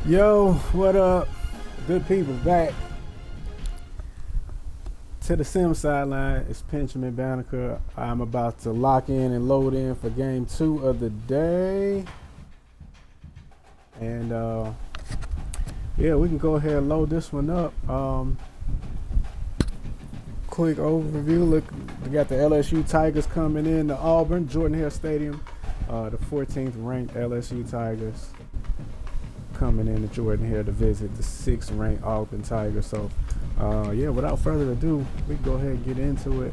Yo, what up? Good people, back to the sim sideline. It's Benjamin Banneker. I'm about to lock in and load in for game 2 of the day. And yeah, we can go ahead and load this one up. Quick overview. Look, we got the LSU Tigers coming in to Auburn, Jordan-Hare Stadium. The 14th ranked LSU Tigers coming in to Jordan-Hare to visit the 6th ranked Auburn Tigers. So yeah, without further ado, we can go ahead and get into it.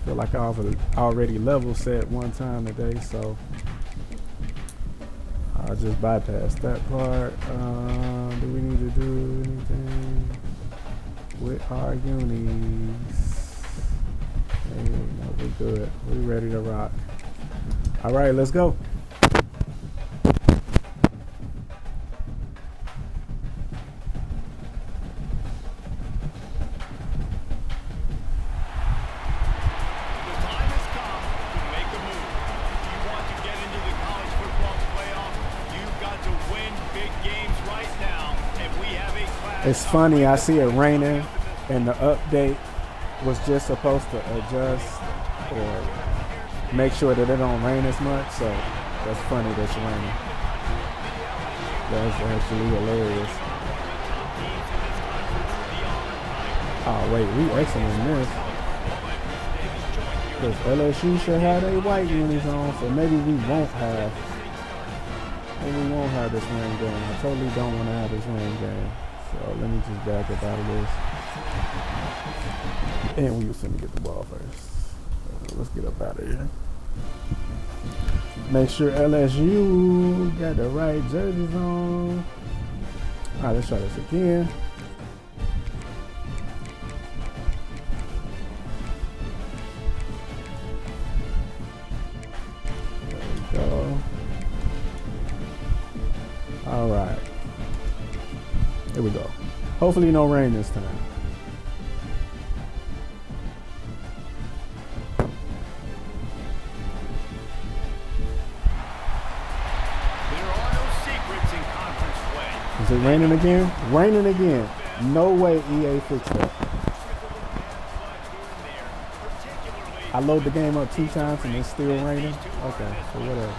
Feel like I've already level set one time today, so I'll just bypass that part. Do we need to do anything with our unis? Hey, no, we good. We ready to rock. All right, let's go. It's funny, I see it raining, and the update was just supposed to adjust or make sure that it don't rain as much, so that's funny that it's raining. That's actually hilarious. Oh wait, we excellent in this. Because LSU should have their white unis on, so maybe we won't have this rain game. I totally don't want to have this rain game. So let me just back up out of this. And we was finna get the ball first. Let's get up out of here. Make sure LSU got the right jerseys on. Alright, let's try this again. There we go. Alright. Here we go. Hopefully no rain this time. There are no secrets in conference play. Is it raining again? Raining again. No way EA fixed that. I load the game up 2 times and it's still raining? Okay, so whatever.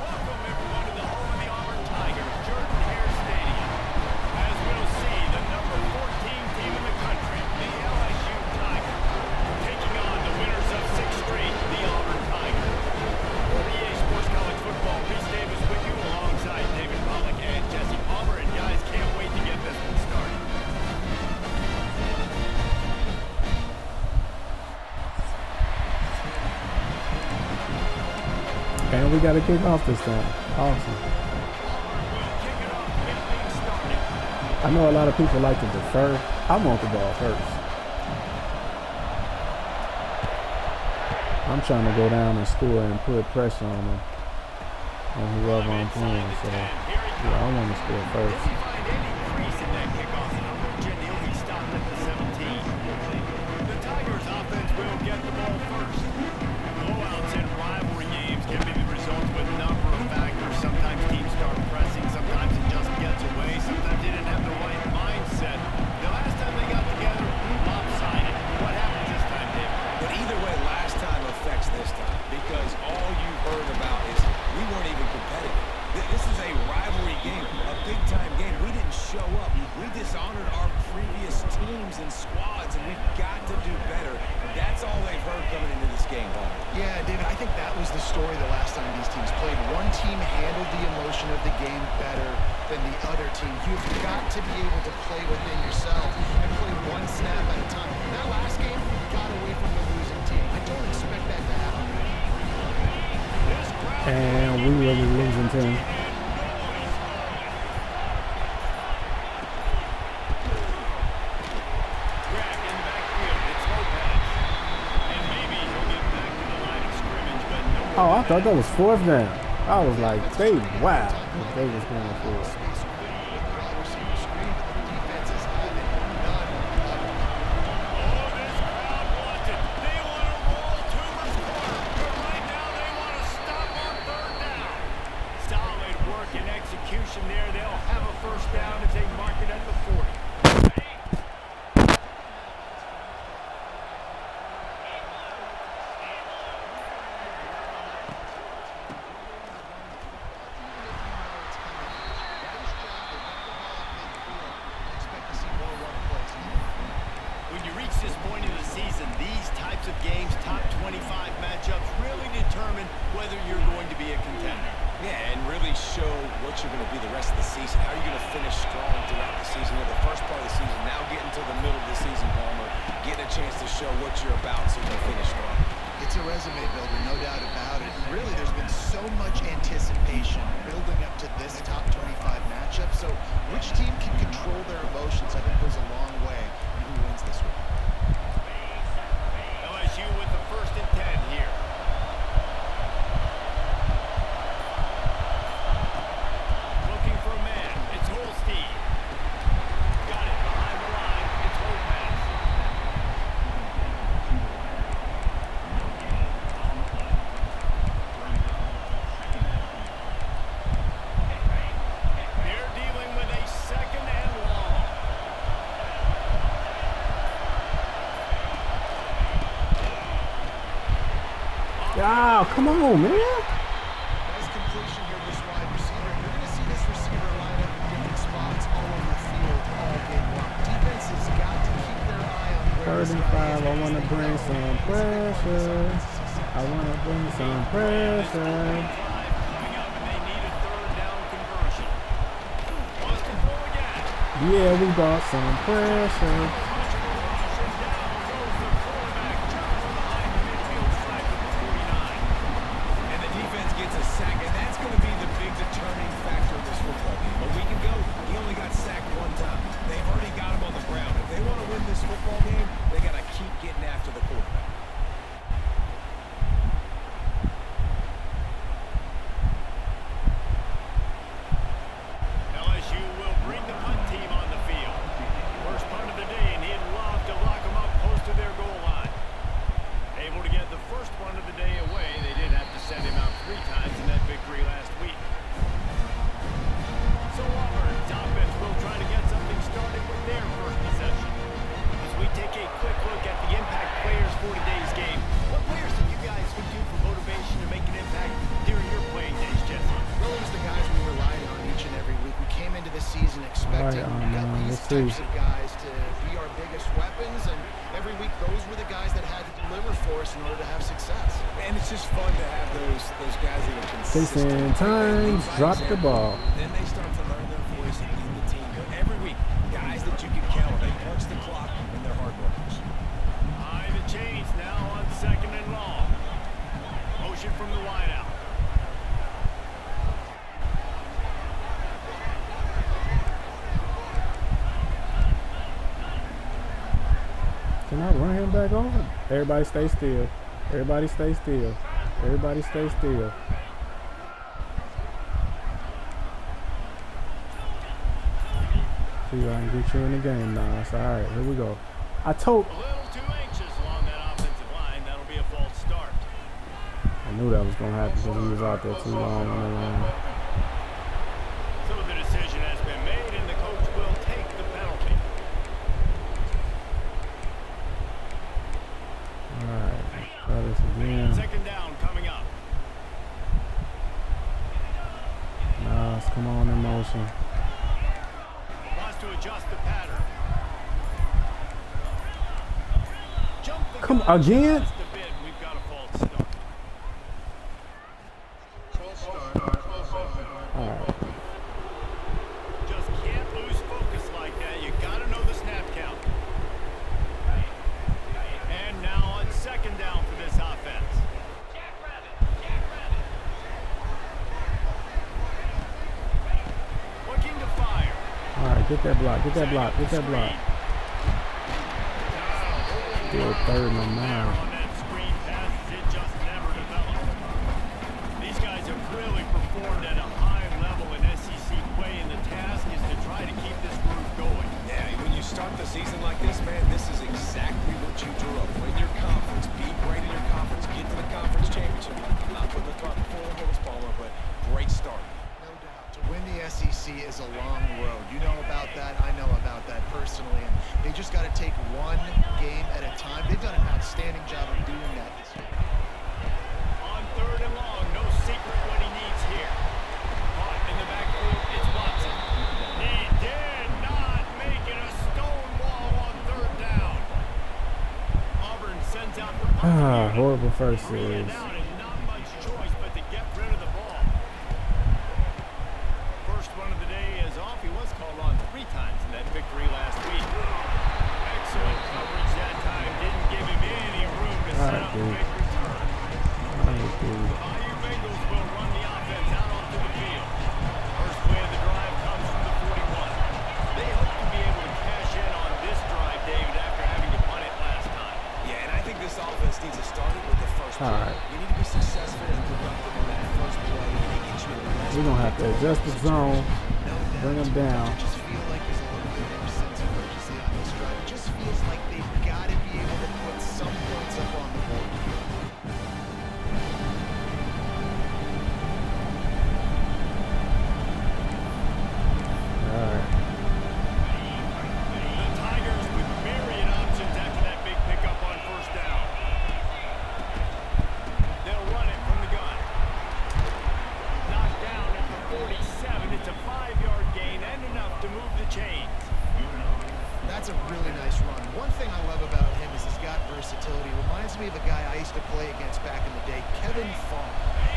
Welcome everyone to the home of the Auburn Tigers, Jordan-Hare Stadium. As we'll see, the number 14 team in the country, the LSU Tigers, taking on the winners of 6th Street, the Auburn Tigers. For the EA Sports College Football, Reese Davis with you alongside David Pollock and Jesse Palmer. And guys, can't wait to get this one started. And we got to kick off this time. Awesome. I know a lot of people like to defer. I want the ball first. I'm trying to go down and score and put pressure on whoever I'm playing. So yeah, I want to score first. The Tigers offense will get the ball first. Blowouts in rivalry games can be the result with a number of factors. Sometimes teams start pressing, sometimes it just gets away, sometimes they didn't have the right mindset. The last time they got together, lopsided. What happens this time, David? But either way, last time affects this time because all you've heard about is we weren't even competitive. This is a rivalry game, a big-time game. We didn't show up. We dishonored our previous teams and squads, and we've got to do better. That's all they've heard coming into this game, Paul. Yeah, David, I think that was the story the last time these teams played. One team handled the emotion of the game better than the other team. You've got to be able to play within yourself and play one snap at a time. That last game got away from the losing team. I don't expect that to happen. And we will be losing team. Oh, I thought that was 4th down. I was like, wow. They was going for it. possession there. They'll have a first down as they mark it at the 40. When you reach this point in the season, these types of games, top 25 matchups, really determine whether you're going to be a contender. Yeah, and really show what you're going to be the rest of the season. How are you going to finish strong throughout the season? The first part of the season, now getting to the middle of the season, Palmer, getting a chance to show what you're about so you can finish strong. It's a resume builder, no doubt about it. Really, there's been so much anticipation building up to this top 25 matchup. So which team can control their emotions, I think, goes a long way in who wins this one. LSU with the 1st and 10 here. Looking for a man. It's Holstein. Got it behind the line. It's Holpass. They're dealing with a 2nd and long. Oh, come on, man. Nice completion here, this wide receiver. You're going to see this receiver line up in different spots all over the field all game long. Defense has got to keep their eye on where this 35, guy is. I want to bring some pressure. I want to bring some pressure. Coming up, and they need a 3rd down conversion. Wants to throw again. Yeah, we brought some pressure. And the defense gets a sack, and that's going to be the big determining factor in this football game. A week ago, he only got sacked 1 time. They've already got him on the ground. If they want to win this football game, they got to keep getting after the quarterback. LSU will bring the punt team on the field. First punt of the day, and he'd love to lock them up close to their goal line. Able to get the first one of the day away. They did have to send him out 3 times in that victory last week. So Auburn's offense will try to get something started with their first possession. As we take a quick look at the impact players for today's game, what players do you guys would do for motivation to make an impact during your playing days, Jesse? Well, it was the guys we relied on each and every week. We came into the season expecting these types of guys to be our biggest weapons, and every week those were the guys that had to deliver for us in order to have success. And it's just fun to have those guys that are consistent. Jason times, drop the ball. Then they start to learn their voice and lead the team. Every week, guys that you can count on. They punch the clock, and they're hard workers. High the chains now on 2nd and long. Motion from the wideout. Can I run him back over? Everybody stay still. Everybody stay still. Everybody stay still. See, I can get you in the game now. So, all right, here we go. I told. A little too anxious along that offensive line. That'll be a false start. I knew that was gonna happen because he was out there too long on the line. So the decision has been made, and the coach will take the penalty. All right, try this again. 2nd down coming up. Nice, come on in motion. Wants to adjust the pattern. Jump the Come gun again? just a bit. We've got a false start. All right. Just can't lose focus like that. You got to know the snap count. And now on 2nd down for this offense. Looking to fire. All right, get that block, get that block, get that block. Still 3rd and 9. On that screen pass, it just never developed. These guys have really performed at a high level in SEC play, and the task is to try to keep this group going. Yeah, when you start the season like this, man, this is exactly what you drew up. Win your conference, be great in your conference, get to the conference championship. Not putting the cart before the horse, Palmer, but great start. No doubt. To win the SEC is a long road. You know about that. I know about that personally. And they just got to take one game at a time. They've done an outstanding job of doing that this year. On 3rd and long, no secret what he needs here. Caught in the backfield, it's Watson. He did not make it a stone wall on 3rd down. Auburn sends out the Horrible first series. not much choice but to get rid of the ball. First one of the day is off. He was called on 3 times in that victory last week. Excellent coverage that time. Didn't give him any room to set up a big return. Bayou Bengals will run the offense out onto the field. First play of the drive comes from the 41. They hope to be able to cash in on this drive, David, after having to punt it last time. Yeah, and I think this offense needs to start it with the first play. All right. You need to be successful and productive in that first play. And it gets you in the best We're going to have to adjust the zone, bring them down. I just feel like there's a little bit more sense of urgency on this drive. It just feels like they've got to be able to put some points up on the board. The Tigers with myriad options after that big pickup on 1st down. They'll run it from the gun. Knocked down at the 47. It's a 5-yard gain and enough to move the chains. That's a really nice run. One thing I love about him is he's got versatility. Reminds me of a guy I used to play against back in the day, Kevin Fong.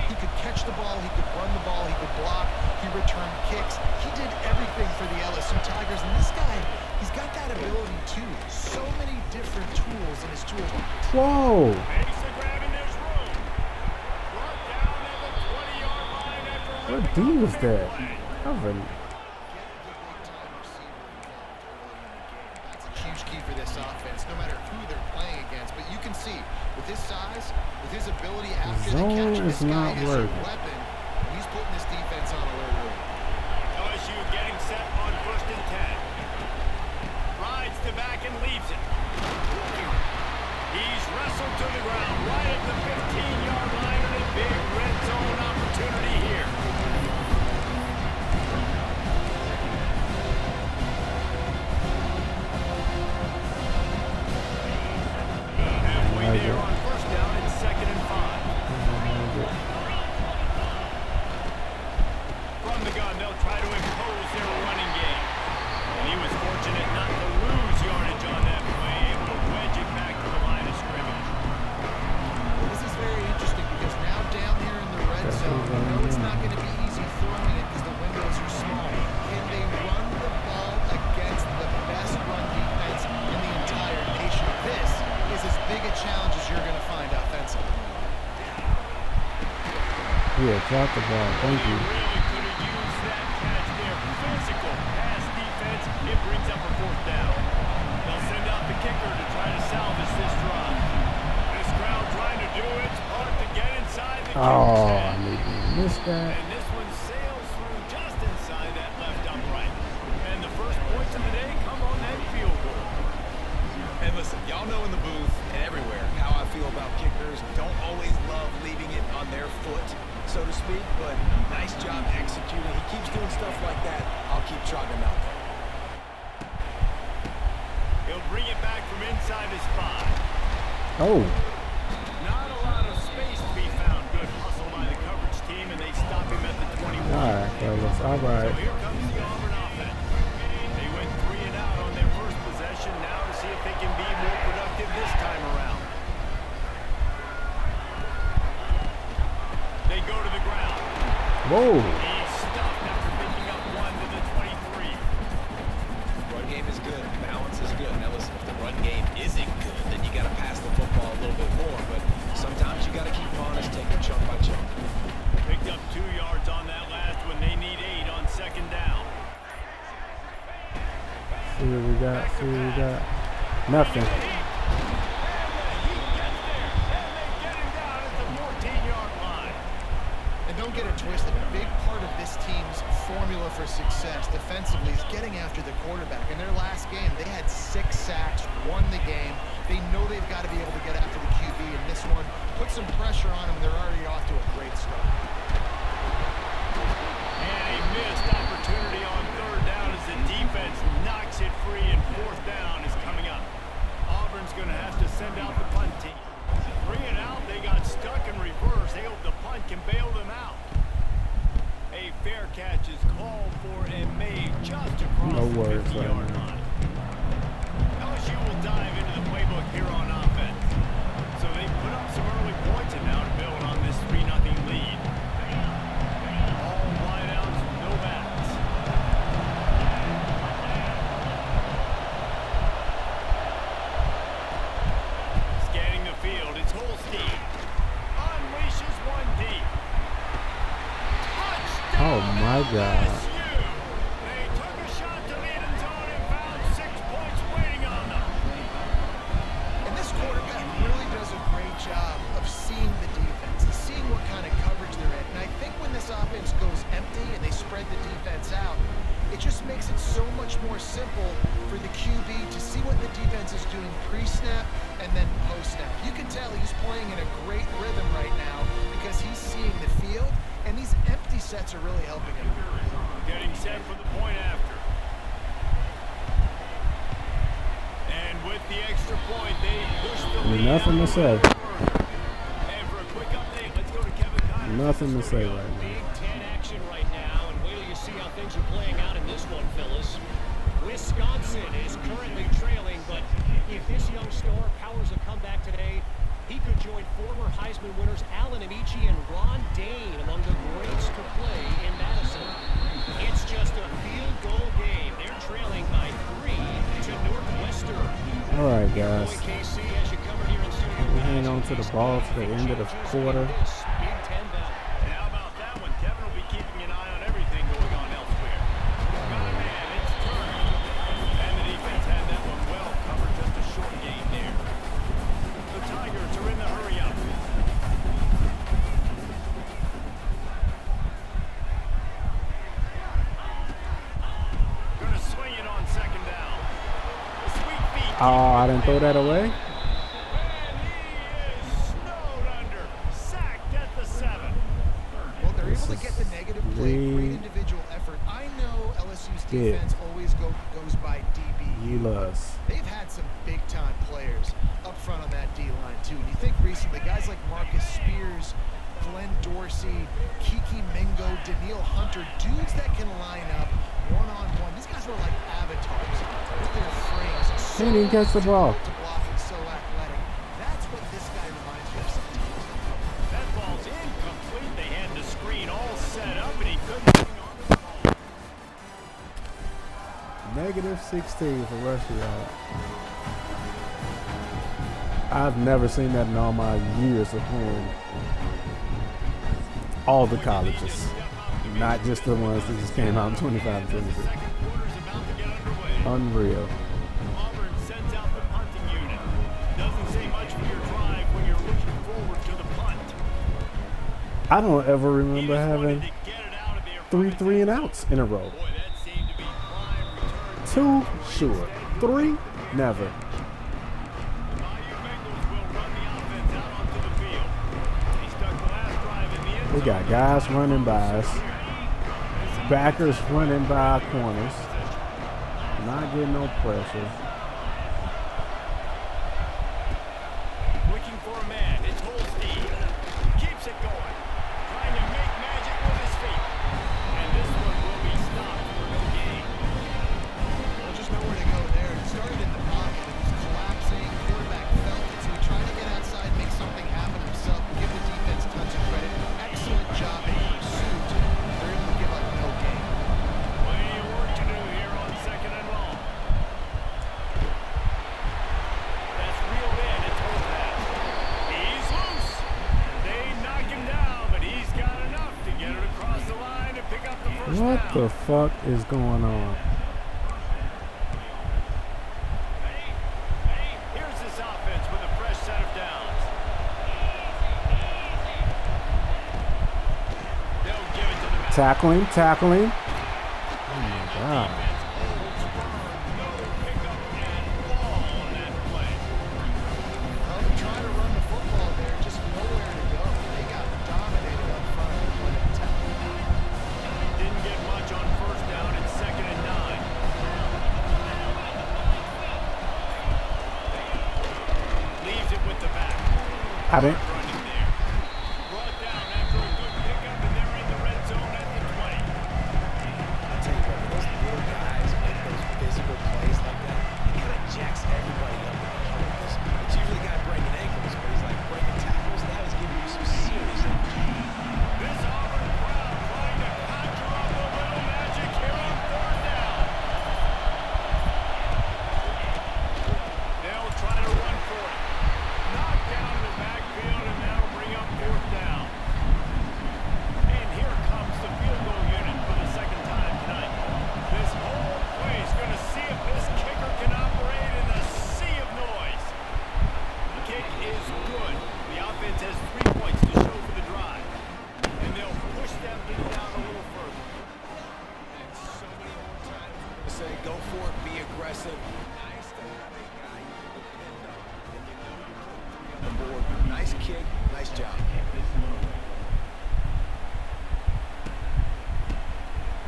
He could catch the ball, he could run the ball, he could block, he returned kicks. He did everything for the LSU Tigers, and this guy, he's got that ability too. So many different tools in his toolbox. Whoa. Makes the grab and there's room. Brought down at the 20-yard line after What D was that? Covered. That's a huge key for this offense, no matter who they're playing against. But you can see, with his size, with his ability after the Zone catch, is this guy not is a working. weapon. And he's putting this defense on alert early. LSU getting set on 1st and 10. Rides to back and leaves it. He's wrestled to the ground right at the 15-yard line, and a big red zone opportunity here. Halfway there on 1st down and 2nd and 5. From the gun, they'll try to impose their running game. And he was fortunate not to lose yardage on that play, able to wedge it back to the line of scrimmage. This is very interesting because now down here in the red zone, you know it's not going to be easy throwing it because the windows are small. Can they run the ball against the best run defense in the entire nation? This is as big a challenge as you're going to find offensively. Yeah, drop the ball. Thank you. Really could have used that catch there. Physical pass defense. It brings up a 4th down. They'll send out the kicker to try to salvage this drive. This crowd trying to do its part to get inside the kicker's Oh, head. I missed that. And this one sails through just inside that left upright. And the first points of the day come on that field goal. And listen, y'all know in the booth and everywhere how I feel about kickers. Don't always love leaving it on their foot, so to speak, but nice job executing. He keeps doing stuff like that. I'll keep trotting him out there. He'll bring it back from inside his 5. Oh. Not a lot of space to be found. Good hustle by the coverage team, and they stop him at the 21. All right, fellas. All So right. here comes the Auburn offense. They went 3 and out on their first possession. Now to see if they can be more productive this time around. They go to the ground. Whoa. He's stuffed after picking up 1 to the 23. Run game is good. Balance is good. Now listen, if the run game isn't good, then you got to pass the football a little bit more. But sometimes you got to keep honest, take it chunk by chunk. Picked up 2 yards on that last one. They need 8 on 2nd down. See what we got. See what we got. Nothing. He gets there, and they get him down at the 14-yard line. And don't get it twisted. A big part of this team's formula for success defensively is getting after the quarterback. In their last game, they had 6 sacks, won the game. They know they've got to be able to get after the QB, and this one put some pressure on them. They're already off to a great start. And a missed opportunity catch is called for and made just across No the words 50-yard right now. line. LSU will dive into the playbook here on offense. So they put up some early points and now to build on this 3-0 lead. All wideouts, no backs. Scanning the field, it's Holstein. Unleashes one deep. Oh my God. They took a shot to the end zone and found 6 points waiting on them. And this quarterback really does a great job of seeing the defense, seeing what kind of coverage they're in. And I think when this offense goes empty and they spread the defense out, it just makes it so much more simple for the QB to see what the defense is doing pre-snap and then post-snap. You can tell he's playing in a great rhythm right now because he's seeing the field, and these empty sets are really helping him. Getting set for the point after. And with the extra point, they push the lead. Nothing to say. And for a quick update, let's go to Kevin Kiner. Nothing to say right now. Big 10 action right now, and wait till you see how things are playing out in this one, fellas. Wisconsin is currently trailing, but if this young star powers a comeback today, he could join former Heisman winners Allen Amici and Ron Dane among the greats to play in Madison. It's just a field goal game. They're trailing by 3 to Northwestern. All right, guys. Boy, KC, as you covered here in studio, We hang on to the ball to the end of the quarter. Big 10 battle. And how about that one? Kevin will be keeping an eye on everything going on elsewhere. Got a man, it's turned. And the defense had that one well covered. Just a short game there. The Tigers are in the hurry up. Gonna swing it on second down. A sweet feet. Oh, I didn't throw that away. And he is snowed under. Sacked at the 7. Well, they're able to This get the negative play, great individual effort. I know LSU's defense always goes by DB. Elas. They've had some big-time players up front on that D-line, too. And you think recently, guys like Marcus Spears, Glenn Dorsey, Kiki Mingo, Daniil Hunter, dudes that can line up one-on-one. These guys are like avatars with their frames. So He didn't catch the ball. hard to block and so athletic. That's what this guy reminds me of sometimes. That ball's incomplete. They had the screen all set up, and he couldn't hang on to the ball. Negative 16 for rushing yard. I've never seen that in all my years of playing all the colleges, not just the ones that just came out in 25 and 26. Second quarter's about to get underway. Unreal. Auburn sends out the punting unit. Doesn't say much for your drive when you're looking forward to the punt. I don't ever He remember just wanted having to get it out of there. 3 3-and-outs in a row. Boy, that seemed to be prime return. 2, sure. 3, never. The Bayou Bengals will run the offense out onto the field. They stuck the last drive in the end We zone. got guys running by us, backers running by corners, not getting no pressure. Looking for a man. It's Holstein. Keeps it going. Trying to make magic with his feet. And this one will be stopped for no gain. Well, just nowhere to go there. It started in the pocket. It was collapsing. Quarterback felt it, so he tried to get outside, make something happen himself, and give the defense tons of credit. Excellent job in pursuit. They're able to give up no gain. Plenty of work to do here on second and long. That's reeled in. It's Holstein. He's loose. They knock him down, but he's got enough to get it across the line and pick up the first What down. the fuck is going on? Here's this offense with a fresh set of downs. They'll give it to the man. Tackling. Oh my God. No pickup and ball on that play. Well, they're trying to run the football there, just nowhere to go. They got dominated up front. They couldn't tell. Didn't get much on first down. It's 2nd and 9. Leaves it with the back. I didn't. Running there. Brought down after a good pickup, and they're in the red zone at the 20. say go for it, be aggressive. Nice to have a guy you can depend on, and you know you're putting 3 on the board. Nice kick, nice job.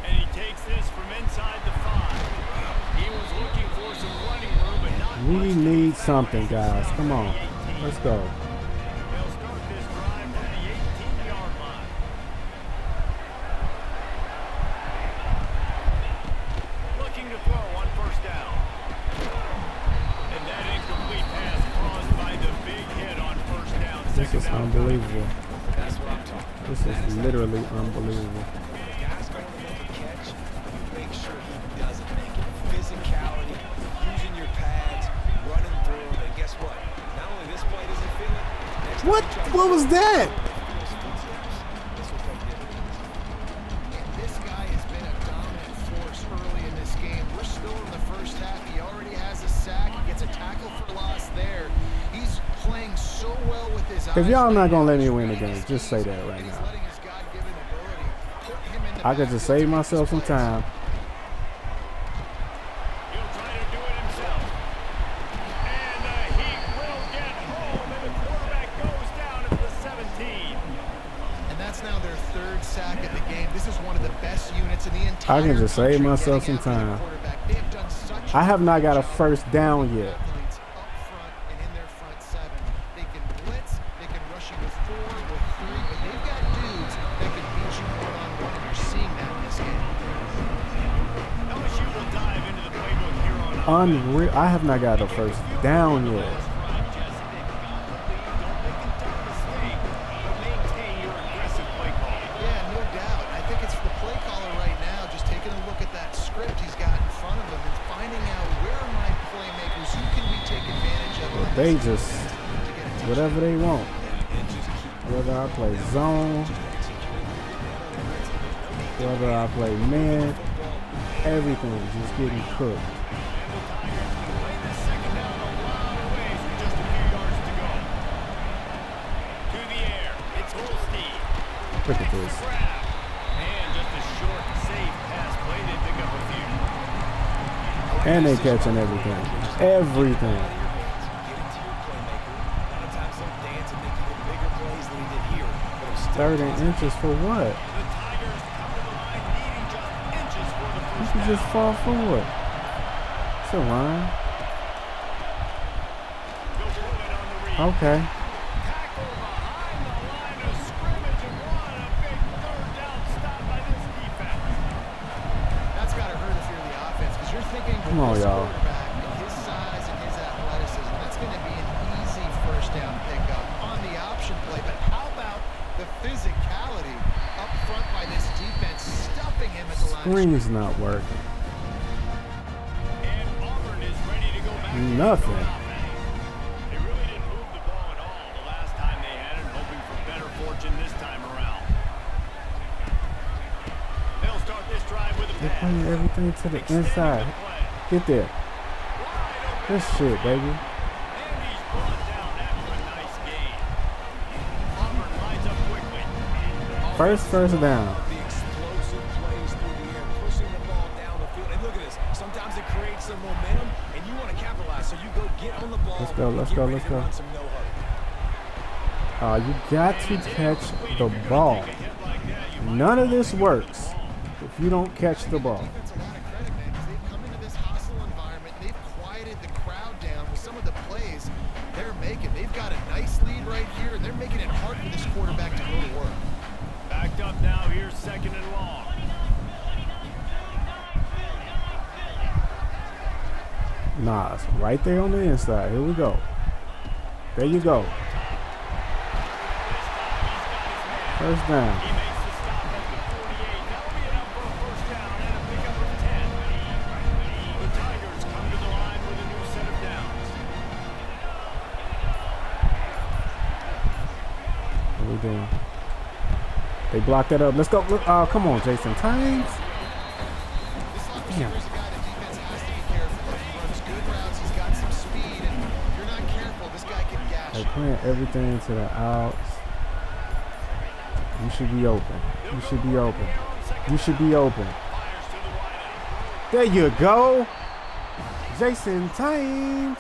And he takes this from inside the 5. He was looking for some running room, but not We much to need his something, satisfaction. guys. Come on. Let's go. They'll start this drive from the 18-yard line. Looking to throw on first down. And that incomplete pass caused by the big hit on first down. This is Second down. unbelievable. That's what I'm talking about. This is literally unbelievable. The guy's going to make a catch. You make sure he doesn't make it. Physicality, using your pads, running through them, and guess what? Not only this play doesn't feel it. Next time What? he tries What to was throw it, that? those footsteps. This will take dividends. This guy has been a dominant force early in this game. We're still in the first half. He already has a sack. He gets a tackle for loss there. He's playing so well with his eyes. Because y'all not right going to now. let me win the He's game. reading Just his say that keys, right and he's now. letting his God-given ability put him in the I could just backfield save to make myself these some plays. time. He'll try to do it himself. And he will get home, and the quarterback goes down at the 17. And that's now their 3rd sack of the game. This is one of the best units in the entire I can just save country myself getting some after the time. quarterback. They have done such I have not got a good job first down yet. athletes up front and in their front 7. They can blitz, they can rush you with 4, with 3, but they've got dudes that can beat you one-on-one, and you're seeing that in this game. LSU will dive into the playbook here on Unreal. I have not got a first down yet. Don't make a dumb mistake, but maintain your aggressive play call. Yeah, no doubt. I think it's the play caller right now just taking a look at that script he's got in front of him and finding out where are my playmakers, who can we take advantage of on They this just, defense to get a touchdown. whatever they want. Whether I play zone, whether I play man, everything is just getting cooked. Play this second down a lot of ways with just a few yards to go. To the air, it's Holstein. Look at this. Grab. And just a short, safe pass play. They pick up a few. And they catching everything. Everything. Get into your playmaker. A lot of times they'll dance and make even bigger plays than he did here. But it'll still 30 cause inches for what? The Tigers come to the line needing just inches for the You first can down. just fall forward. It's a line. Go for it on the read. Okay. Tackle behind the line of scrimmage, and what a big third down stop by this defense. That's got to hurt if you're the offense, because you're thinking with Come on, this y'all. quarterback and his size and his athleticism, that's going to be an easy first down pickup on the option play. But how about the physicality up front by this defense, stuffing him at the line of Screen's not working. And Auburn is ready to go back. Nothing. They really didn't move the ball at all the last time they had it, hoping for better fortune this time around. They'll start this drive with a They're pass. playing everything to the inside. Get there. This shit, baby. And he's brought down after a nice gain. Auburn lines up quickly. First down. the explosive plays through the air, pushing the ball down the field. And look at this. Sometimes it creates some momentum, and you want to capitalize. So you go get on the ball. Let's go, let's get go, ready let's to go. run some no hurry. You got to catch the ball. None of this works if you don't catch the ball. defense a lot of credit, man, because they've come into this hostile environment. They've quieted the crowd down with some of the plays they're making. They've got a nice lead right here, and they're making it hard for this quarterback to go to work. Backed up now, here's second and long. Nah, it's right there on the inside. Here we go. There you go. First down. He makes the stop at the 48. That'll be enough for a first down and a pickup of 10. The Tigers come to the line with a new set of downs. What are we doing? They blocked that up. Let's go. Look. Oh, come on, Jason. Times. This wide Damn. receiver's a guy the defense has to be careful of. He runs good routes. He's got some speed, and if you're not careful, this guy can gash They're you. playing everything to the outs. You should be open. You should be open. You should be open. Fires to the wideout. There you go. Jason Times.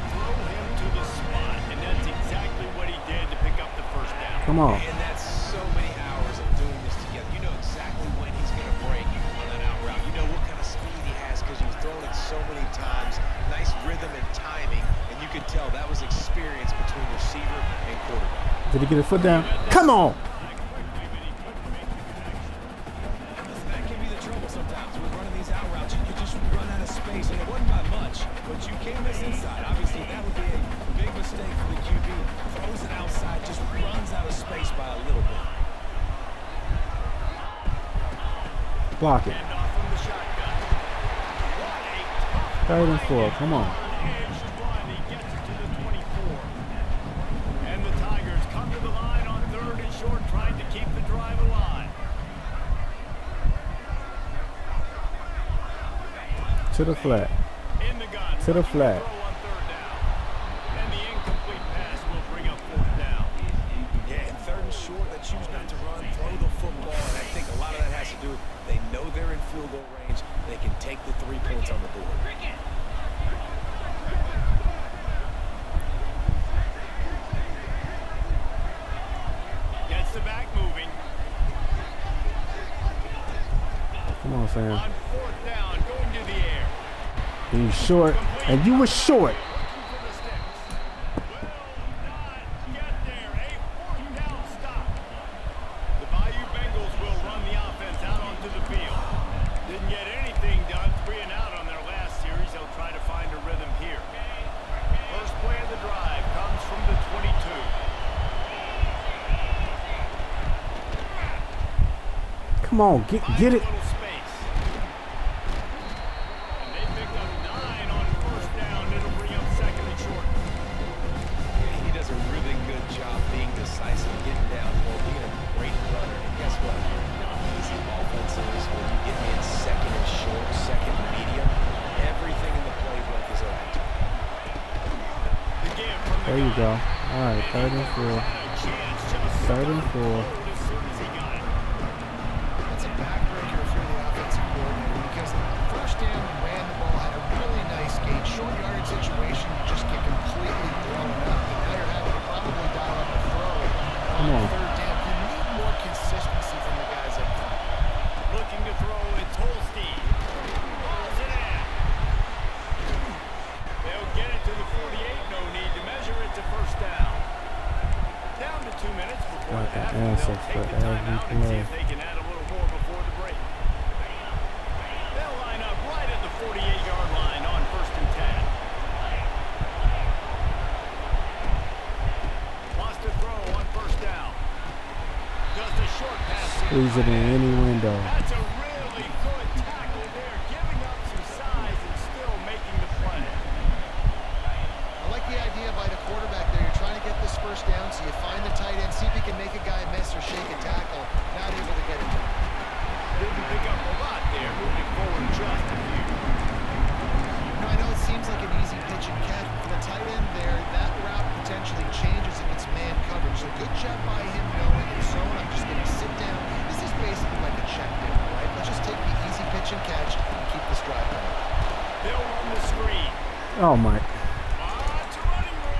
Throw him to the spot, and that's exactly what he did to pick up the first down. Come on. And that's so many hours of doing this together. You know exactly when he's going to break on that out route. You know what kind of speed he has because you've thrown it so many times. Nice rhythm and timing, and you could tell that was experience between receiver and quarterback. Did he get his foot down? Come on. That can be the trouble sometimes with running these out routes. You just run out of space, and it wasn't by much, but you can't miss inside. Obviously, that would be a big mistake for the QB. Throws it outside, just runs out of space by a little bit. Block it. And off from the shotgun. What a tough 3rd and 4. Come on. edge run. He gets it to the 24. And the Tigers come to the line on 3rd and short, trying to keep the drive alive. To the flat. In the gun. To the flat. Throw on 3rd down. And the incomplete pass will bring up 4th down. Yeah, and 3rd and short, they choose not to run, throw the football, and I think a lot of that has to do with they know they're in field goal range. They can take the 3 points on the board. Gets the back moving. Come on, Sam. On 4th down, going to the air. You short. And you were short. Looking for the sticks. Will not get there. A 4th down stop. The Bayou Bengals will run the offense out onto the field. Didn't get anything done. 3 and out on their last series. They'll try to find a rhythm here. First play of the drive comes from the 22. Come on. Get it. Little space. And they pick up 9 on 1st down. It'll bring up 2nd and short. He does a really good job being decisive, getting downhill, being a great runner. And guess what? Easy offenses, when you get me in 2nd and short, 2nd and medium, everything in the playbook is open to you. The give from the There you gun. go. All right. 3rd and 4. Had a chance, just 3rd and 4. as soon as he got it. That's a backbreaker for the offensive coordinator because 1st down, you ran the ball, had a really nice game. Short yardage situation, you just get completely thrown up. And now you're having to probably dial up a throw Come on on. 3rd down. You need more consistency from the guys up front. Looking to throw, it's Holstein. Balls it in. They'll get it to the 48. No need to measure it to 1st down. Down to 2 minutes before Got the the half. answer They'll for take the time every out and see play. if they can add a little more before the break. They'll line up right at the 48-yard line on 1st and 10. Wants to throw on 1st down. Just a short pass. Squeeze it in any window. That's a really good tackle there, giving up some size and still making the play. I like the idea by the quarterback there. You're trying to get this 1st down, so you find the tight end, see if he can make a guy miss or shake a tackle. Not able to get it done. Didn't pick up a lot there, moving forward just a few. Now, I know it seems like an easy pitch and catch. For the tight end there, that route potentially changes if it's man coverage. So good job by him knowing in zone, I'm just going to sit down. This is basically like a check down, right? Let's just take the easy pitch and catch and keep this drive going. They'll run the screen. Oh, my. It's a running room.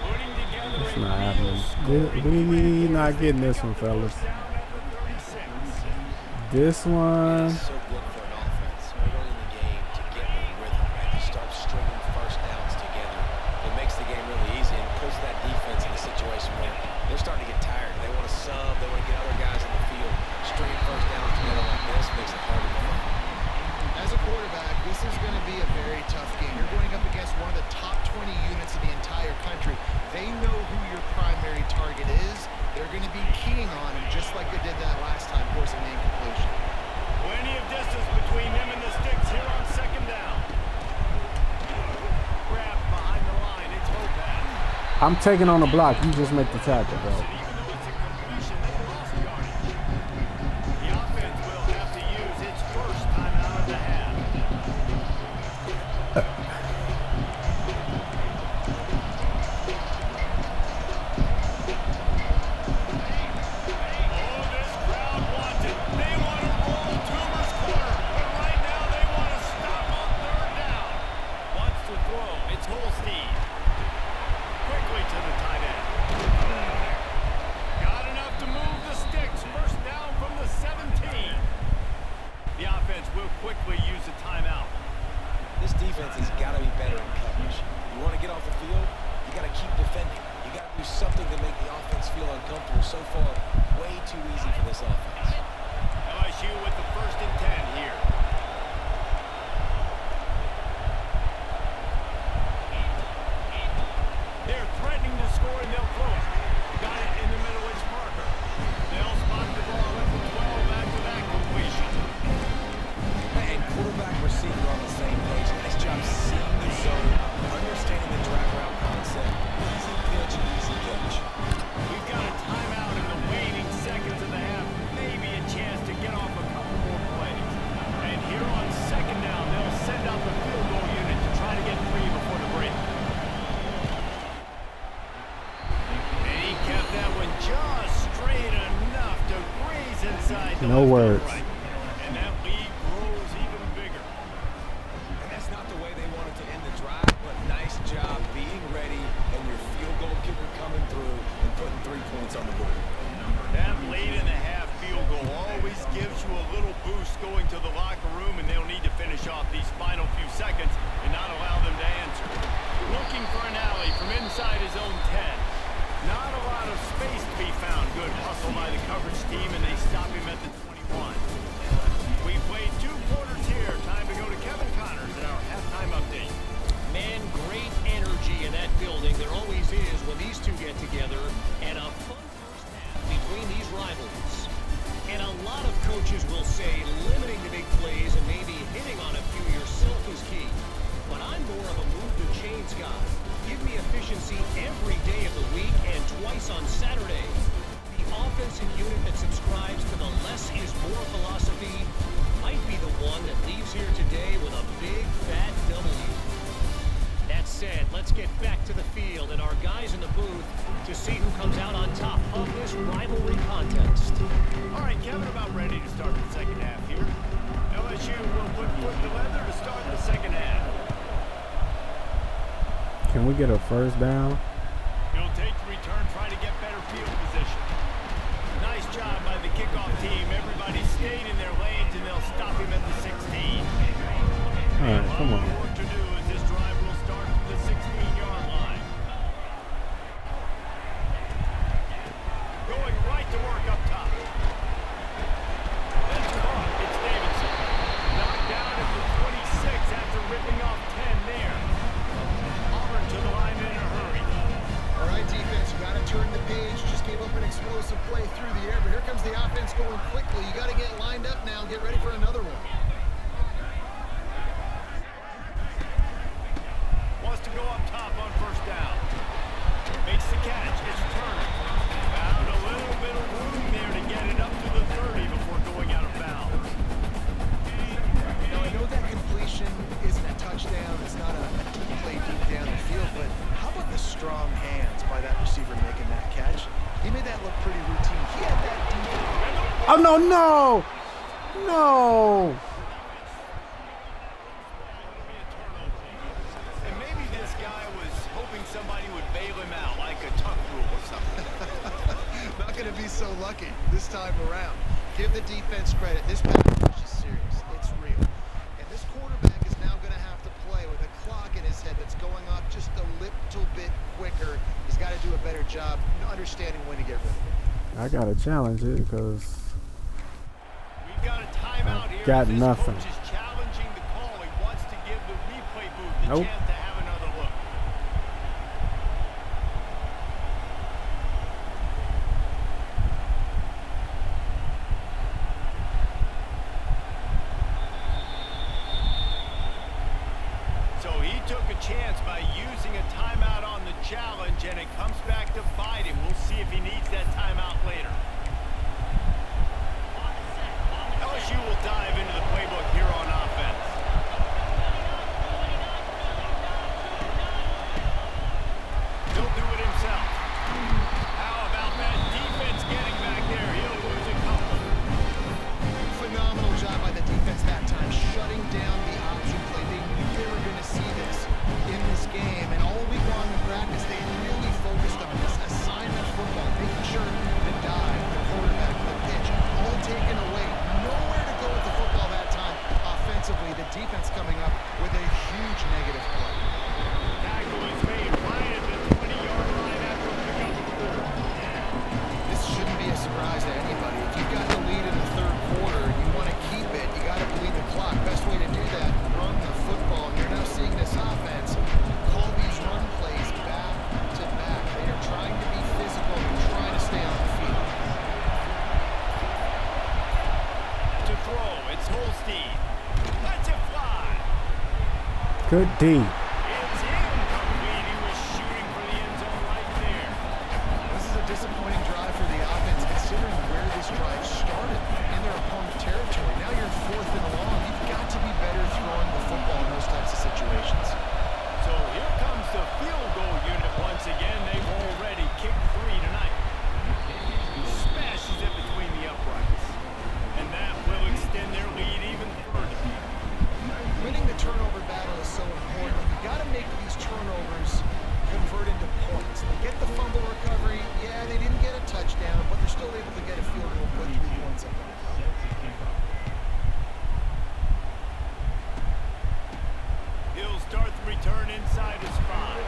Putting together It's a not real happening. We not getting this one, fellas. down at the 36. This one. It's so good for an offense early in the game to get in a rhythm, right? To start stringing 1st downs together. It makes the game really easy and puts that defense in a situation where they're starting to get tired. They want to sub. They want to get other guys in the field. Stringing 1st downs together like this makes it harder to run. As a quarterback, this is going to be a very tough game. You're going up against one of the top 20 units in the entire country. They know who your primary target is. They're going to be keying on him just like they did that last time, forcing the incompletion. Plenty of distance between them and the sticks here on 2nd down. Grab behind the line. It's Lopez. I'm taking on the block. You just make the tackle, bro. Even though it's a completion, they lost yardage. The offense will have to use its 1st timeout of the half. Oh, too easy for this offense. LSU with the 1st and 10 here. They're threatening to score, and they'll throw it. Got it in the middle. It's Parker. They'll spot the ball at the 12 after that completion. And quarterback receiver on the same page. Nice job seeing the zone, understanding the drag route concept. Easy pitch, easy catch. We've got a timeout in the waning seconds of the half. Maybe a chance to get off a couple more plays. And here on 2nd down, they'll send out the field goal unit to try to get 3 before the break. And he kept that one just straight enough to graze inside the No left words. and right. And that lead grows even bigger. And that's not the way they wanted to end the drive, but nice job being ready and your field goal kicker coming through and putting 3 points on the board. That late in the half field goal always gives you a little boost going to the locker room, and they'll need to finish off these final few seconds and not allow them to answer. Looking for an alley from inside his own 10. Not a lot of space to be found. Good hustle by the coverage team, and they stop him at the 21. We played 2 quarters here. Time to go to Kevin Connors in our halftime update. Man, great energy in that building. There always is when these two get together. And a fun first half between these rivals. And a lot of coaches will say limiting the big plays and maybe hitting on a few yourself is key. But I'm more of a move the chains guy. Give me efficiency every day of the week and twice on Saturday. The offensive unit that subscribes to the less is more philosophy might be the one that leaves here today with a big fat W. That said, let's get back to the field and our guys in the booth to see who comes out on top of this rivalry contest. All right, Kevin, about ready to start the 2nd half here. LSU will put foot to leather to start the 2nd half. Can we get a 1st down? He'll take the return, try to get better field position. Nice job by the kickoff team. Everybody stayed in their lanes, and they'll stop him at the 16. All right, come on. Work to do as this drive will start from the 16-yard line. Going right to work up top. That's caught. It's Davidson. Knocked down at the 26 after ripping off 10 there. Auburn to the line in a hurry. All right, defense, you got to turn the page. Just gave up an explosive play through the air, but here comes the offense going quickly. You got to get lined up now and get ready for another one. Wants to go up top on 1st down. Makes the catch. It's Turner. Found a little bit of room there to get it up to the 30 before going out of bounds. Now, I know that completion isn't a touchdown. It's not a play deep down the field, but how about the strong hands by that receiver making that catch? He made that look pretty routine. He had that deep. Oh, no. No. And maybe this guy was hoping somebody would bail him out, like a tuck rule or something. Not going to be so lucky this time around. Give the defense credit. This package is serious. It's real. And this quarterback is now going to have to play with a clock in his head that's going off just a little bit quicker. He's got to do a better job understanding when to get rid of it. I got to challenge it because We've got a timeout here. got This nothing. coach is challenging the call. He wants to give the replay booth the Nope. chance to have another look. So he took a chance by using a timeout on the challenge, and it comes back to bite him. We'll see if he needs that timeout later. LSU will dive into the playbook here on offense. He'll do it himself. How about that defense getting back there? He'll lose a couple. Phenomenal job by the defense that time, shutting down the option play. They knew they were going to see this in this game, and all week long in practice, they really focused on this assignment football. They Good D. It's incomplete. He was shooting for the end zone right there. This is a disappointing drive for the offense, considering where this drive started in their opponent territory. Now you're 4th and long. You've got to be better throwing the football in those types of situations. So here comes the field goal unit once again. They've already kicked 3 tonight. Smashes it between the uprights. And that will extend their lead even further. Winning the turnover battle is so important. You've got to make these turnovers convert into points. They get the fumble recovery. Yeah, they didn't get a touchdown, but they're still able to get a field goal, put 3 points up on the board. He'll start the return inside his 5.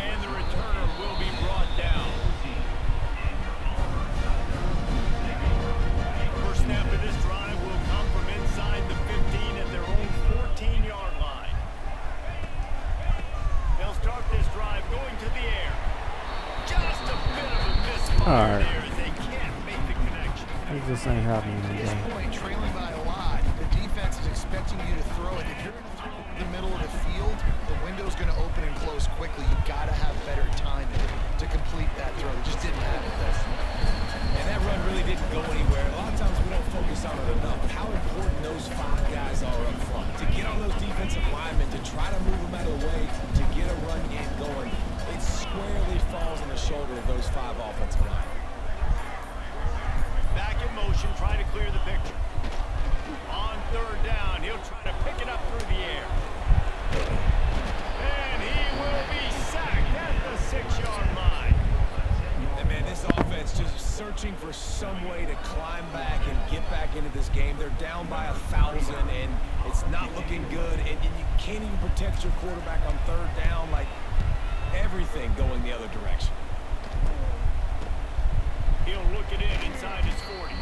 And the returner will be brought down. First snap of this drive will come from inside the 15 at their own 14-yard line. They'll start this drive going to the air. Just a bit of a misfire All right. there. They can't make the connection. It just ain't happening At this again. point, trailing by a lot, the defense is expecting you to throw it. If you're going to throw it in the middle of the field, the window's going to open and close quickly. You've got to have better timing to complete that throw. It just didn't happen. And that run really didn't go anywhere. A lot of times we don't focus on it enough, but how important those 5 guys are up front. To get on those defensive linemen, to try to move them out of the way, to get a run game going, it squarely falls on the shoulder of those 5 offensive linemen. Back in motion, try to clear the picture. On 3rd down, he'll try to pick it up through the air. And he will be sacked at the 6-yard line. And man, this offense just searching for some way to climb back and get back into this game. They're down by 1,000, and it's not looking good. And you can't even protect your quarterback on 3rd down. Like, everything going the other direction. He'll look it in inside his 40.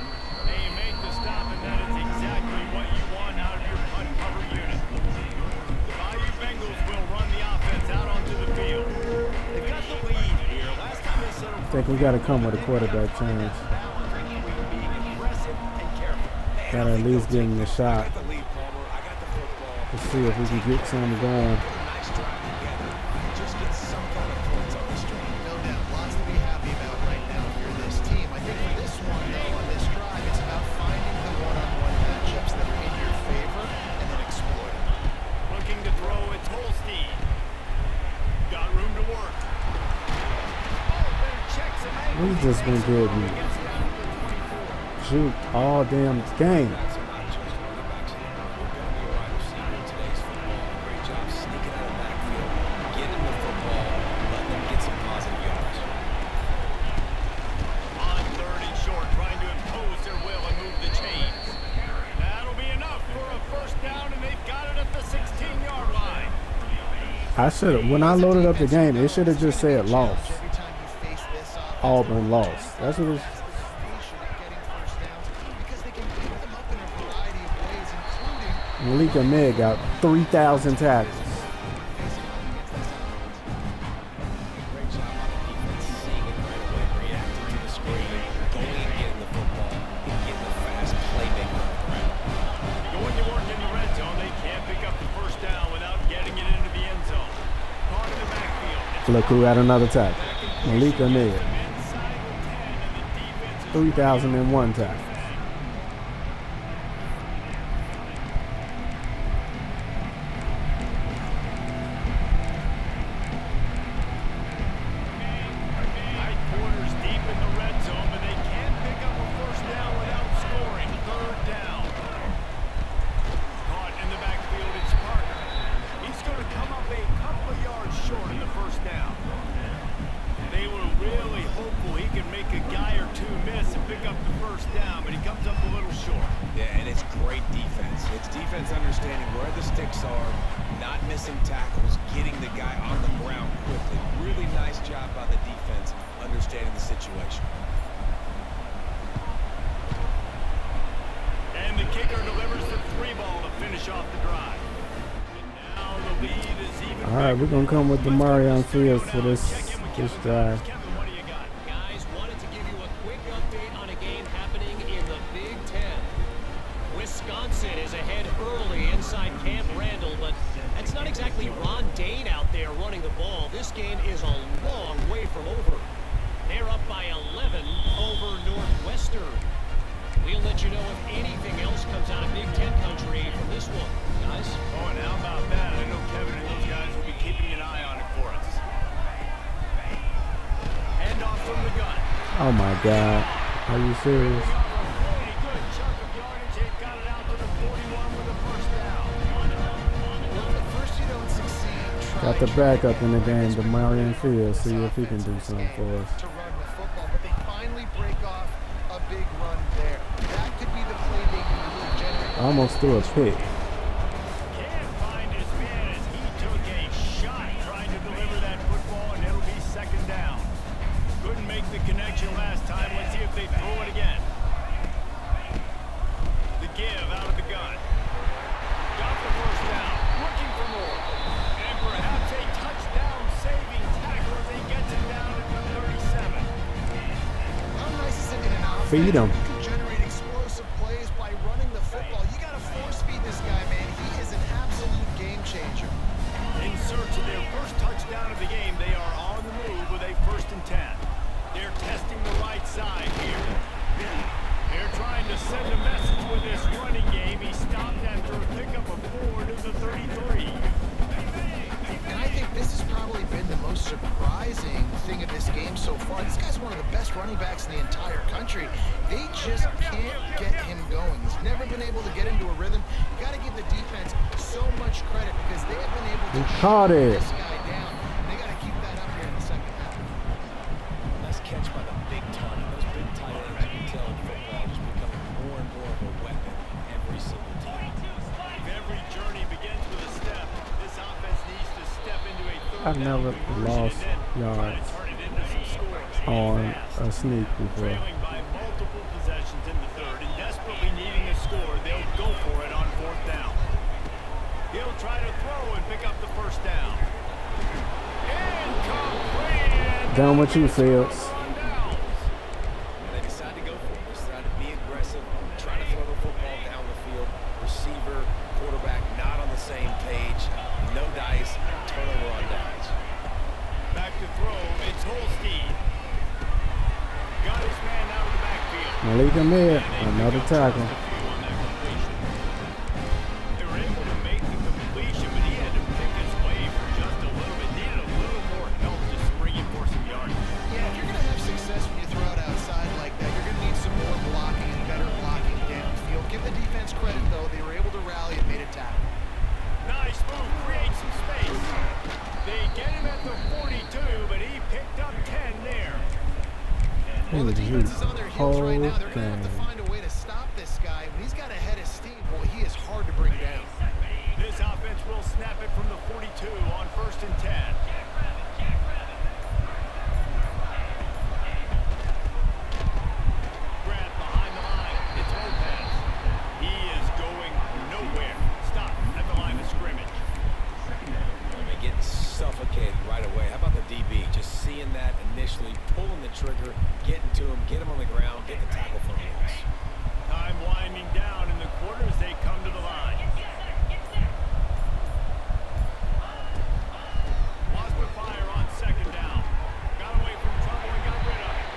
They make the stop, and that is exactly what you want out of your punt cover unit. The Bayou Bengals will run the offense out onto the field. They've got the lead here. Last time they settled I think we got to come with a quarterback change. being aggressive and careful. Got to at least give him a shot I got the lead, Palmer. I got the football. to see if we can get something going. Put a nice drive together. Just get some kind of points on the string. No doubt. Lots to be happy about right now if you're this team. I think for this one, though, on this drive, it's about finding the one-on-one matchups that are in your favor and then exploiting them. Looking to throw, it's Holstein. Got room to work. Checks him out. We just been getting shoot all damn game. Guys are not just running backs anymore. We're going to be a wide receiver in today's football. Great job sneaking out of the backfield, getting the football, letting them get some positive yards. On 3rd and short, trying to impose their will and move the chains. That'll be enough for a 1st down, and they've got it at the 16-yard line. I should have, when I loaded up the game, it should have just said lost. Every time you face this offense, Auburn lost. That's what it was. Malika Meg got 3,000 tackles. Great job on the defense, seeing it right away, reacting to the screen, going and getting the football, and getting the fast playmaker on the ground. Going to work in the red zone, they can't pick up the 1st down without getting it into the end zone. Caught in the backfield. Look who had another tackle. Malika Meg. Inside the 10, and the defense is 3,001 tackles. tight quarters deep in the red zone, but they can't pick up a 1st down without scoring. 3rd down. Caught in the backfield, it's Parker. He's going to come up a couple of yards short in the 1st down. They were really hopeful he could make a guy or two miss and pick up the 1st down, but he comes up a little short. Yeah, and it's great defense. It's defense understanding where the sticks are, not missing tackles, getting the guy on the ground quickly. Really nice job by the defense understanding the situation. And the kicker delivers the 3 ball to finish off the drive. And now the lead is even. All right, we're going to come with Demarion Fields for this drive. Kevin, what do you got? Guys, wanted to give you a quick update on a game happening in the Big Ten. Wisconsin is ahead early inside Camp Randall, but exactly Ron Dane out there running the ball. This game is a long way from over. They're up by 11 over Northwestern. We'll let you know if anything else comes out of Big Ten country from this one, guys. Oh, and how about that? I know Kevin and those guys will be keeping an eye on it for us. Hand off from the gun. Oh my God. Are you serious? Really good chunk of yardage. They've got it out to the 41 with a first down. Well, at first you don't succeed. Got the backup in the game, the Marion Field. See if he can do something for us. To run the football, but they finally break off a big run there. That could be the play they need to generate. Almost threw a pick. Can't find his man as he took a shot trying to deliver that football, and it'll be second down. Couldn't make the connection last time. Let's see if they throw it again. The give out of the gun. Got the first down. Looking for more. And perhaps a touchdown-saving tackle as he gets it down at the 37. How nice is it in an offense? Feed him. You can generate explosive plays by running the football. You got to force feed this guy, man. He is an absolute game changer. In search of their first touchdown of the game, they are on the move with a 1st and 10. They're testing the right side here. They're trying to send a message with this running game. He stopped after a pickup of 4 to the 33. And I think this has probably been the most surprising thing of this game so far. This guy's one of the best running backs in the entire country. They just can't get him going. He's never been able to get into a rhythm. You got to give the defense so much credit because they have been able to caught shut it. this guy down. They got to keep that up here in the second half. Nice catch by the big ton. Those big tight ends, you can tell in football, just becoming more and more of a weapon every single time. If every journey begins with a step, this offense needs to step into a third I've never down conversion lost and then try to yards turn it into some scores. on Fast. a sneak before. Trailing by multiple possessions in the third and desperately needing a score, they'll go for it on 4th down. He'll try to throw and pick up the first down. Incomplete! Done with you, Fields. On downs. And they decide to go for it. Decide to be aggressive, try to throw the football down the field. Receiver, quarterback, not on the same page. No dice, turnover on downs. Back to throw, it's Holstein. Got his man out of the backfield. Malik Amir, another tackle. They were able to make the completion, but he had to pick his way for just a little bit. Needed a little more help to spring him for some yards. Yeah, if you're going to have success when you throw it outside like that, you're going to need some more blocking and better blocking downfield. Give the defense credit, though. They were able to rally and made a tackle. Nice move, create some space. They get him at the 42, but he picked up 10 there. Well, the defense is on their heels right now. They're going to have to Okay. find a way to stop this guy. When he's got a head of steam, boy, he is hard to bring down. This offense will snap it from the 42 on 1st and 10. Grant behind the line. It's Lopez. He is going nowhere. Stop at the line of scrimmage. They get suffocated right away. How about the DB? Just seeing that initially, pulling the trigger, getting to him, get him on the ground, get the tackle from him. Time winding down in the quarter as they come to the line. Lost with fire on 2nd down. Got away from trouble and got rid of it.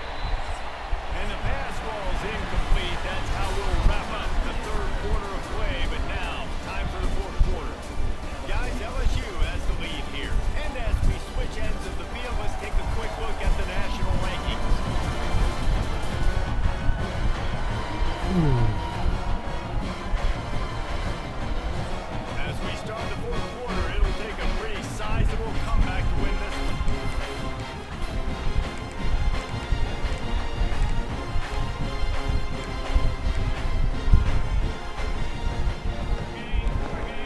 And the pass falls incomplete. That's how we'll wrap up the 3rd quarter of play. But now, time for the 4th quarter. Guys, LSU has the lead here. And as we switch ends of the field, let's take a quick look at the national rankings. As we start the 4th quarter, it'll take a pretty sizable comeback to win this one.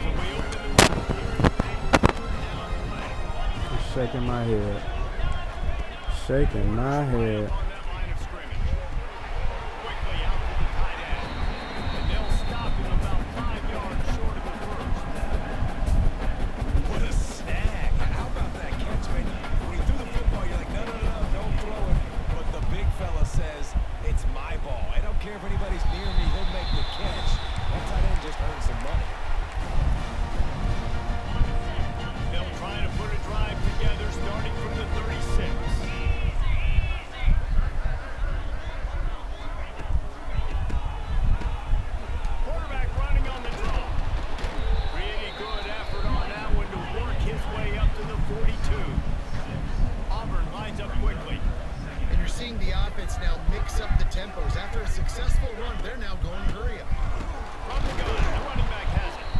So we open the 4th quarter. Just shaking my head. Shaking my head. On that line of scrimmage. Quickly out to the tight end. And they'll stop him about 5 yards short of the first. What a snag. How about that catch, man? When he threw the football, you're like, no, don't throw it. But the big fella says, it's my ball. I don't care if anybody's near me, he'll make the catch. That tight end just earned some money. drive together starting from the 36. Quarterback running on the draw. Pretty good effort on that one to work his way up to the 42. Auburn lines up quickly. And you're seeing the offense now mix up the tempos. After a successful run, they're now going hurry up. From the gun, the running back has it.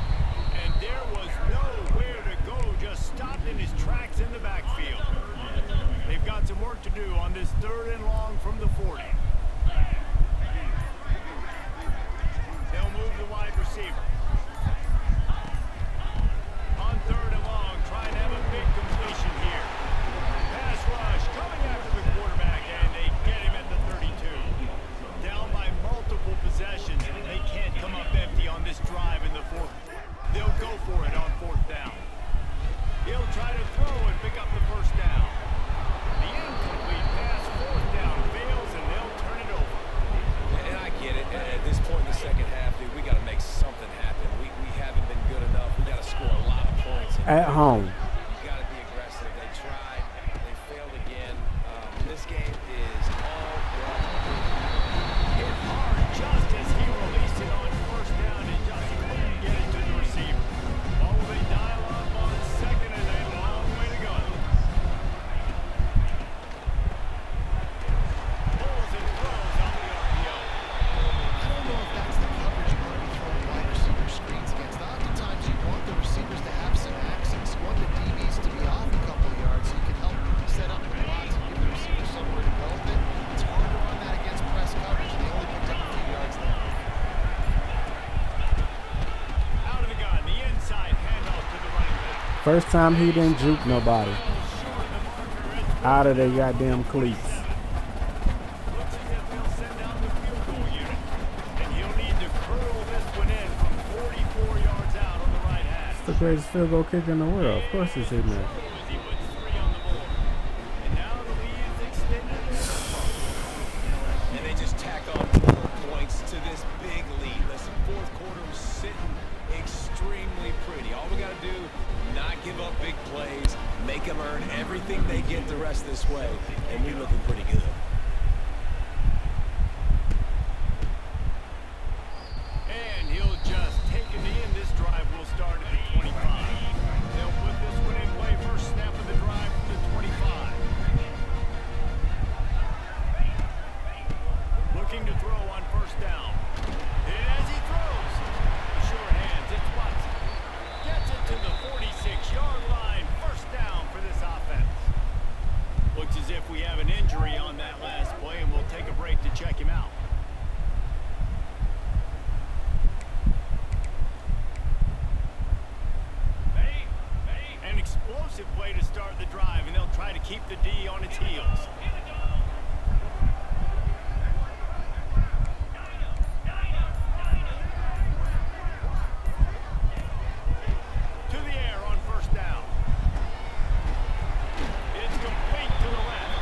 And there was nowhere to go, just stopped in his tracks in the backfield. They've got some work to do on this 3rd and long from the 40. They'll move the wide receiver. On 3rd and long, trying to have a big completion here. Pass rush coming after the quarterback, and they get him at the 32. Down by multiple possessions. They can't come up empty on this drive in the 4th. They'll go for it on 4th down. He'll try to throw and pick up the 1st down. The incomplete pass, 4th down, fails, and they'll turn it over. And I get it. At this point in the second half, dude, we got to make something happen. We haven't been good enough. We got to score a lot of points. At home. You got to be aggressive. They tried. They failed again. This game is all Hit hard just as he released it on 1st down and just couldn't get it to the receiver. Oh, they dial up on 2nd and a long way to go. Pulls and throws on the RPO. I don't know if that's the coverage you want to be throwing wide receiver screens against. Oftentimes you want the receivers to have some access. You want the DBs to be off a couple yards so you can help set up the blocks and give the receiver somewhere to go with it. It's hard to run that against press coverage. They only picked up a few yards there. Out of the gun, the inside handoff to the running back. First time he didn't juke nobody. Out of their goddamn cleats. Looks as if they'll send out the field goal unit. And he'll need to curl this one in from 44 yards out on the right half. It's the greatest field goal kicker in the world. Of course he's hitting that. As he puts 3 on the board. And now the lead is extended. And they just tack on 4 points to this big lead. Listen, 4th quarter was sitting extremely pretty. All we got to do, not give up big plays, make them earn everything they get the rest this way, and we're looking pretty good. And he'll just take a knee, and this drive will start at the 25. They'll put this one in play. First snap of the drive from the 25. Looking to throw on 1st down. And as he throws, sure hands, it's Watson. Gets it to the 46-yard line. 1st down for this offense. Looks as if we have an injury on that last play, and we'll take a break to check him out. An explosive play to start the drive, and they'll try to keep the D on its heels. To the air on 1st down. It's complete to the left.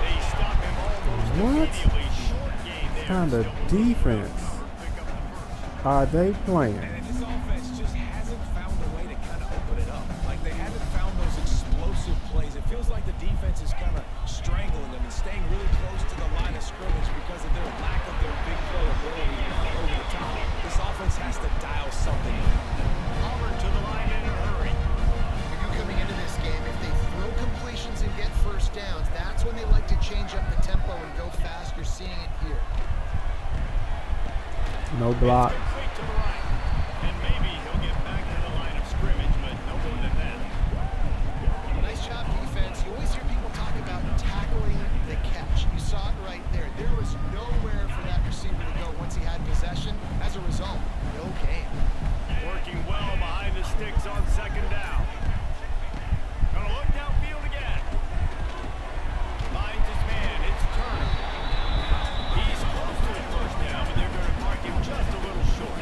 They stop him almost What immediately. Short gain there. kind of Still defense pick up the first. are they playing? And this offense just hasn't found a way to kind of open it up. Like they haven't found those explosive plays. It feels like the defense is kind of strangling them and staying really close to the line of scrimmage because of their lack of their big play ability over the top. This offense has to dial something in. Auburn to the line in a hurry. For you coming into this game, if they throw completions and get 1st downs, that's when they like to change up the tempo and go fast. You're seeing it here. No block. Complete to the right. And maybe he'll get back to the line of scrimmage, but no more than that. Nice job, defense. You always hear people talk about tackling the catch. You saw it right there. There was nowhere for that receiver to go once he had possession. As a result, no gain. Working well behind the sticks on 2nd down. Gonna look downfield again. Finds his man. It's Turner. He's close to the 1st down, but they're going to mark him just a little short.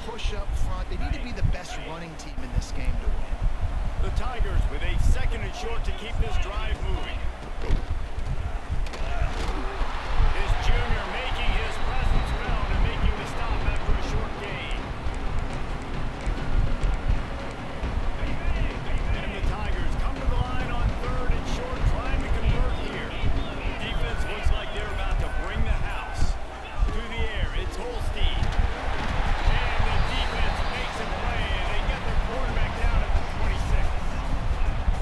push up front. They need to be the best running team in this game to win. The Tigers with a 2nd and short to keep this drive moving. His junior making his presence felt and making the stop after a short gain. And the Tigers come to the line on 3rd and short, trying to convert here. Defense looks like they're about to bring the house. To the air, it's Holstein. And the defense makes a play, and they get their quarterback down at the 26.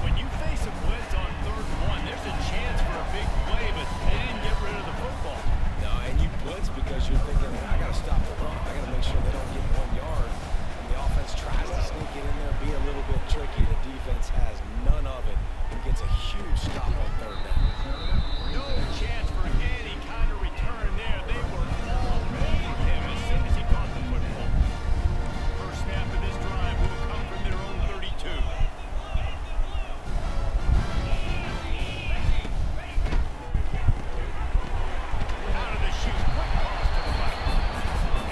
When you face a blitz on 3rd and 1, there's a chance for a big play, but they didn't get rid of the football. No, and you blitz because you're thinking, I got to stop the run. I got to make sure they don't get 1 yard. And the offense tries to sneak it in there, be a little bit tricky. The defense has none of it and gets a huge stop on 3rd down. No chance for any kind of return there. They were all over him as soon as he caught the football. First snap of this drive will come from their own 32. Out of the chute, quick toss to the right.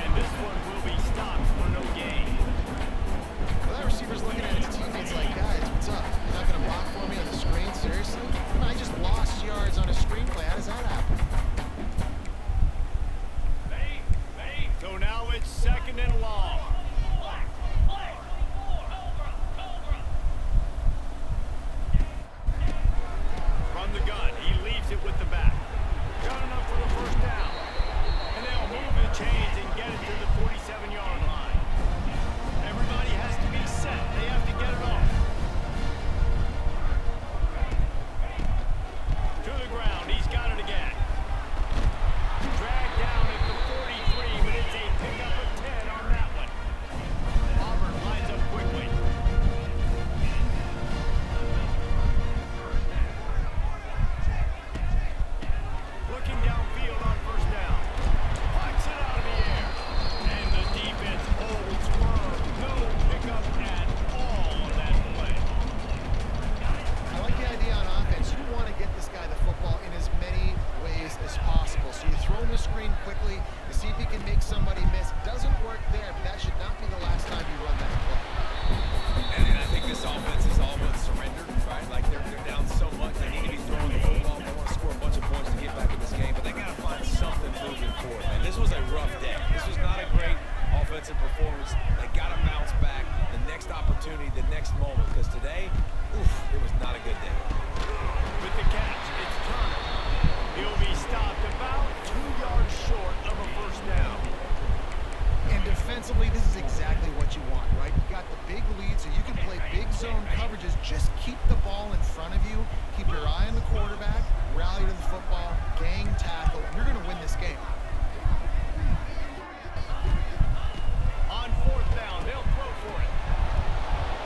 And this one will be stopped for no gain. Well, that receiver's looking at his teammates like, guys, what's up? You're not going to block for me on the screen? Seriously? I just lost yards on a screenplay. How does that happen? So now it's 2nd and long. From the gun, he leaves it with the back. Got enough for the 1st down. And they'll move the chains and get it to the 47-yard line. Everybody has to be set. They have to get it off. To the ground. He's got it again. Dragged down at the 43, but it's a pickup of 10 on that one. Auburn lines up quickly. Looking downfield on 1st down. Pucks it out of the air. And the defense holds firm. No pickup at all on that play. I like the idea on offense. You want to get this guy the football in as many ways as possible. So you throw him the screen quickly to see if he can make somebody miss. Doesn't work there, but that should not be the last time you run that play. And I think this offense is all but surrendered, right? Like they're down so much. They need to be throwing the football. They want to score a bunch of points to get back in this game, but they got to find something moving forward. And this was a rough day. This was not a great offensive performance. They got to bounce back. The next opportunity, the next moment, because today, it was not a good day. With the catch, it's Turner. He'll be stopped about 2 yards short of a 1st down. And defensively, this is exactly what you want, right? You got the big lead, so you can play big zone coverages. Just keep the ball in front of you. Keep your eye on the quarterback. Rally to the football. Gang tackle. You're going to win this game. On 4th down, they'll throw for it.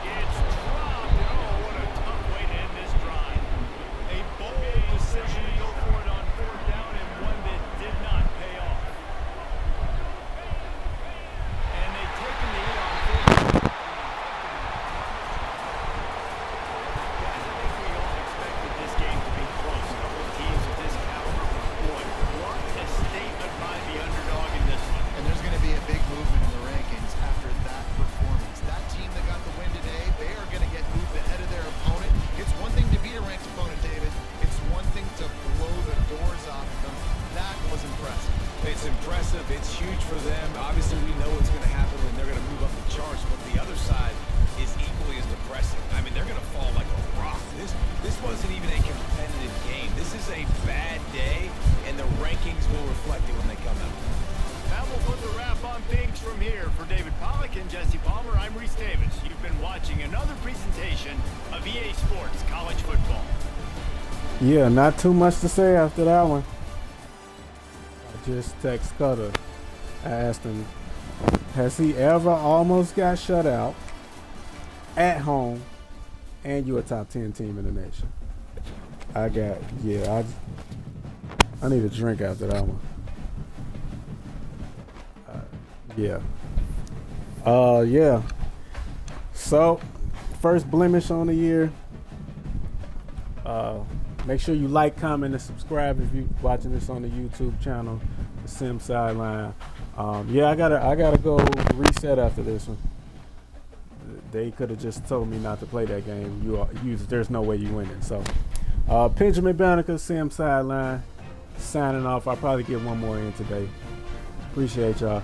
It's dropped. Oh, what a tough way to end this drive. A bold decision to go for it on 4th down and one that did not pay off. And they've taken the hit on 4th down. Guys, I think we all expected this game to be close. A couple of teams of this caliber, boy, what a statement by the underdog in this one. And there's going to be a big movement in the rankings after that performance. That team that got the win today, they are going to get moved ahead of their opponent. It's one thing to beat a ranked opponent, David. It's one thing to blow the doors off of them. That was impressive. It's impressive. It's huge for them. Obviously, we know what's going to happen when they're going to move up the charts, but the other side is equally as depressing. I mean, they're going to fall like a rock. This wasn't even a competitive game. This is a bad day, and the rankings will reflect it when they come out. That will put the wrap on things from here. For David Pollack and Jesse Palmer, I'm Reese Davis. You've been watching another presentation of EA Sports College Football. Yeah, not too much to say after that one. I just text Cutter. I asked him, has he ever almost got shut out at home and you're a top 10 team in the nation? I need a drink after that one. Yeah. So, first blemish on the year. Make sure you like, comment, and subscribe if you're watching this on the YouTube channel to Sim sideline. Yeah, I gotta go reset after this one. They could have just told me not to play that game. There's no way you win it. So, Benjamin Banneker, Sim sideline, signing off. I'll probably get one more in today. Appreciate y'all.